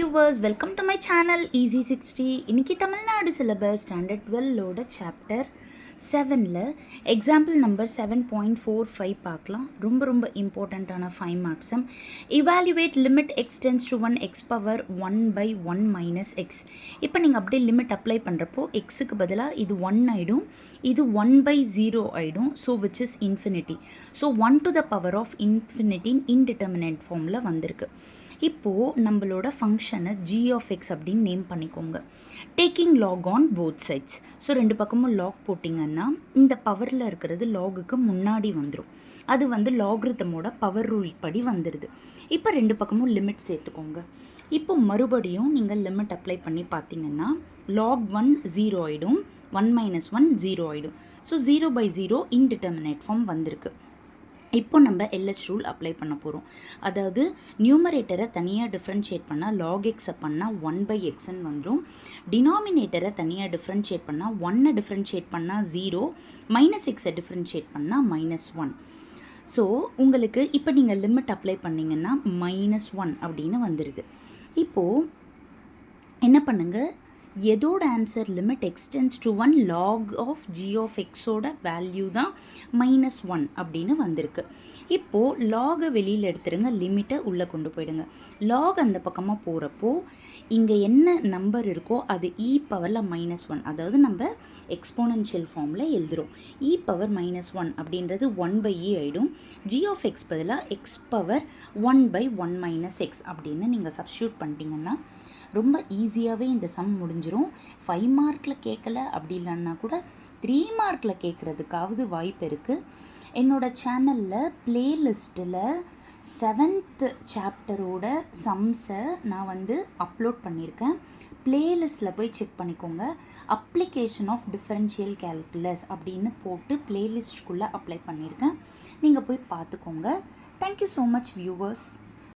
viewers, welcome to my channel Easy 60. இன்னைக்கு Tamil Nadu syllabus standard 12 chapter 7ல example number 7.45 பார்க்கலாம். ரொம்ப இம்பார்ட்டண்ட்டான 5 மார்க்ஸம். Evaluate limit x tends to 1 x power 1/1 minus x. இப்போ நீங்கள் அப்படியே லிமிட் அப்ளை பண்ணுறப்போ எக்ஸுக்கு பதிலாக இது 1 ஆகிடும், இது 1/0 ஆகிடும். So which is infinity. So 1 to the power of infinity indeterminate ஃபார்மில் வந்திருக்கு. இப்போது நம்மளோட ஃபங்க்ஷனை g of x அப்படின்னு நேம் பண்ணிக்கோங்க. Taking log on both sides. So ரெண்டு பக்கமும் லாக் போட்டிங்கன்னா இந்த பவரில் இருக்கிறது லாகுக்கு முன்னாடி வந்துடும். அது வந்து லாக்ரிதமோட பவர் ரூல் படி வந்துடுது. இப்போ ரெண்டு பக்கமும் லிமிட் சேர்த்துக்கோங்க. இப்போ மறுபடியும் நீங்கள் லிமிட் அப்ளை பண்ணி பார்த்தீங்கன்னா log 1 0 ஆகிடும், 1 - 1 0 ஆகிடும். ஸோ 0/0 இன்டிட்டர்மினேட் ஃபார்ம் வந்திருக்கு. இப்போ நம்ம LH ரூல் அப்ளை பண்ண போகிறோம். அதாவது நியூமரேட்டரை தனியாக டிஃப்ரென்ஷியேட் பண்ணால் லாக் எக்ஸை பண்ணால் 1/xன்னு வந்துடும். டினாமினேட்டரை தனியாக டிஃப்ரென்ஷியேட் பண்ணால் 1 டிஃப்ரென்ஷியேட் பண்ணால் 0, -xஐ டிஃப்ரென்ஷியேட் பண்ணால் -1. ஸோ உங்களுக்கு இப்போ நீங்கள் லிமிட் அப்ளை பண்ணிங்கன்னா -1 அப்படின்னு வந்துடுது. இப்போது என்ன பண்ணுங்கள், எதோட answer limit x tends to 1 log of g of xோட வேல்யூ தான் -1 அப்படின்னு வந்திருக்கு. இப்போது லாகை வெளியில் எடுத்துருங்க, லிமிட்டை உள்ளே கொண்டு போயிடுங்க. லாக் அந்த பக்கமாக போகிறப்போ இங்கே என்ன நம்பர் இருக்கோ அது e பவரில் -1, அதாவது நம்ம எக்ஸ்போனன்ஷியல் ஃபார்மில் எழுதுகிறோம். e பவர் -1 அப்படின்றது 1/e ஆகிடும். g of x பதிலாக x பவர் 1/1 - x அப்படின்னு நீங்கள் சப்ஸ்டியூட் பண்ணிட்டீங்கன்னா ரொம்ப ஈஸியாகவே இந்த சம் முடிஞ்சிடும். 5 மார்க்கில் கேட்கல அப்படி இல்லைன்னா கூட 3 மார்க்கில் கேட்குறதுக்காவது வாய்ப்பு இருக்குது. என்னோடய சேனலில் ப்ளேலிஸ்ட்டில் 7th சாப்டரோட சம்ஸை நான் வந்து அப்லோட் பண்ணியிருக்கேன். ப்ளேலிஸ்ட்டில் போய் செக் பண்ணிக்கோங்க. அப்ளிகேஷன் ஆஃப் டிஃபரன்ஷியல் கேல்குலஸ் அப்படின்னு போட்டு ப்ளேலிஸ்ட்குள்ளே அப்ளை பண்ணியிருக்கேன். நீங்கள் போய் பார்த்துக்கோங்க. Thank you so much viewers.